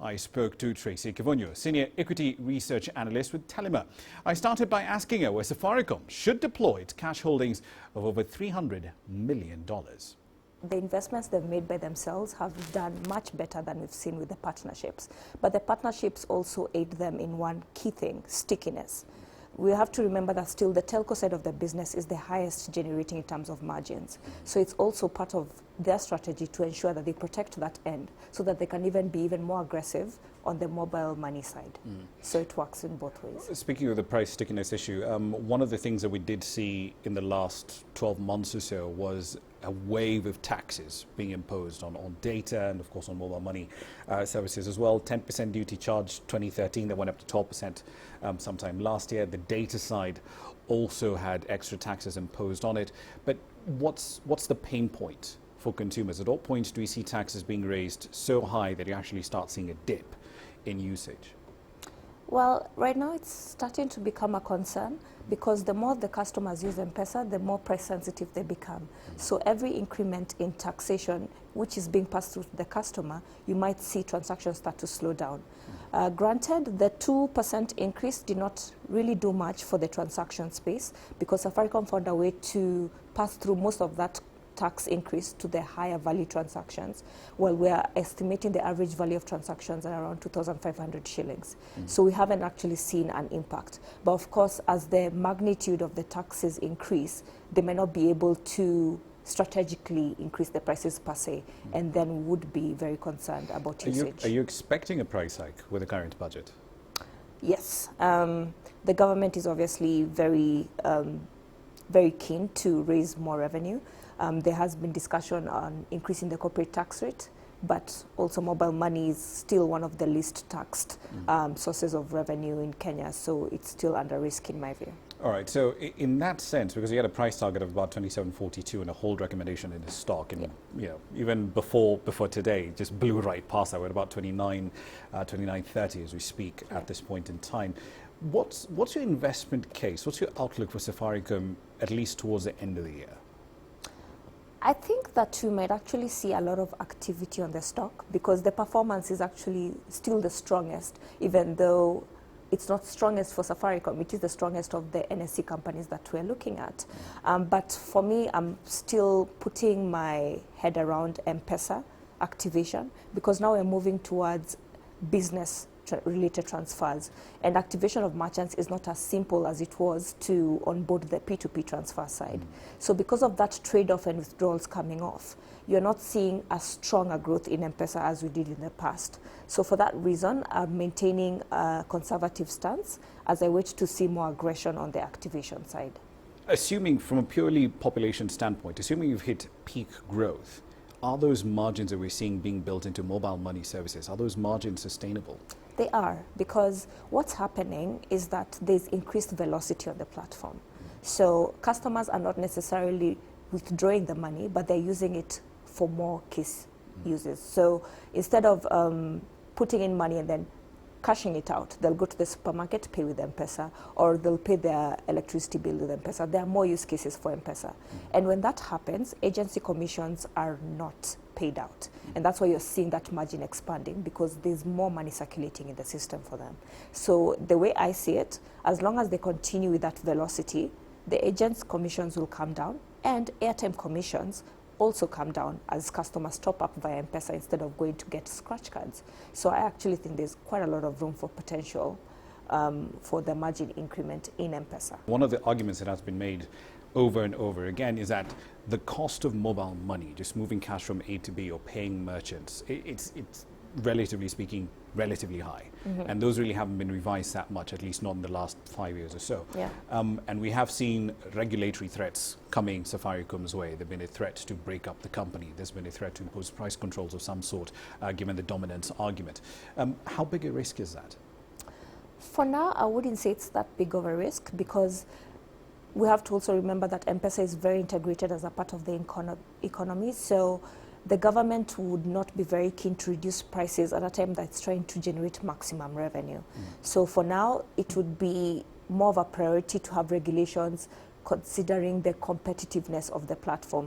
I spoke to Tracy Kivunyu, Senior Equity Research Analyst with Tellimer. I started by asking her where Safaricom should deploy its cash holdings of over $300 million. The investments they've made by themselves have done much better than we've seen with the partnerships. But the partnerships also aid them in one key thing, stickiness. We have to remember that still the telco side of the business is the highest generating in terms of margins. So it's also part of their strategy to ensure that they protect that end so that they can even be even more aggressive on the mobile money side. So it works in both ways. Speaking of the price stickiness issue, one of the things that we did see in the last 12 months or so was a wave of taxes being imposed on data and of course on mobile money services as well. 10% duty charge 2013, that went up to 12% sometime last year. The data side also had extra taxes imposed on it. But what's the pain point for consumers? At what point do we see taxes being raised so high that you actually start seeing a dip in usage? Well, right now it's starting to become a concern because the more the customers use M-Pesa, the more price sensitive they become. So every increment in taxation, which is being passed through to the customer, you might see transactions start to slow down. Granted, the 2% increase did not really do much for the transaction space because Safaricom found a way to pass through most of that tax increase to the higher value transactions. Well, we are estimating the average value of transactions at around 2,500 shillings. So we haven't actually seen an impact. But of course, as the magnitude of the taxes increase, they may not be able to strategically increase the prices per se, and then would be very concerned about usage. Are you expecting a price hike with the current budget? Yes. The government is obviously very keen to raise more revenue. There has been discussion on increasing the corporate tax rate, but also mobile money is still one of the least taxed sources of revenue in Kenya, so it's still under risk in my view. All right, so in that sense, because you had a price target of about 27.42 and a hold recommendation in the stock, and you know, even before today, it just blew right past that. We're at about 29.30 as we speak at this point in time. What's your investment case? What's your outlook for Safaricom, at least towards the end of the year? I think that you might actually see a lot of activity on the stock because the performance is actually still the strongest, even though it's not strongest for Safaricom. It is the strongest of the NSE companies that we're looking at. But for me, I'm still putting my head around M-Pesa activation because now we're moving towards business related transfers, and activation of merchants is not as simple as it was to onboard the P2P transfer side. So because of that trade-off and withdrawals coming off, you're not seeing as strong a growth in M-Pesa as we did in the past. So for that reason, I'm maintaining a conservative stance as I wait to see more aggression on the activation side. Assuming from a purely population standpoint, assuming you've hit peak growth, are those margins that we're seeing being built into mobile money services, are those margins sustainable? They are, because what's happening is that there's increased velocity on the platform. So customers are not necessarily withdrawing the money, but they're using it for more case uses. So instead of putting in money and then cashing it out, they'll go to the supermarket, pay with M-Pesa, or they'll pay their electricity bill with M-Pesa. There are more use cases for M-Pesa. And when that happens, agency commissions are not paid out. And that's why you're seeing that margin expanding because there's more money circulating in the system for them. So the way I see it, as long as they continue with that velocity, the agents' commissions will come down and airtime commissions also come down as customers top up via M-Pesa instead of going to get scratch cards. So I actually think there's quite a lot of room for potential for the margin increment in M-Pesa. One of the arguments that has been made over and over again is that the cost of mobile money, just moving cash from A to B or paying merchants, it's relatively speaking, relatively high. And those really haven't been revised that much, at least not in the last 5 years or so. And we have seen regulatory threats coming Safaricom's way. There's been a threat to break up the company. There's been a threat to impose price controls of some sort, given the dominance argument. How big a risk is that? For now, I wouldn't say it's that big of a risk because we have to also remember that M-Pesa is very integrated as a part of the economy. So the government would not be very keen to reduce prices at a time that it's trying to generate maximum revenue. So for now, it would be more of a priority to have regulations considering the competitiveness of the platform.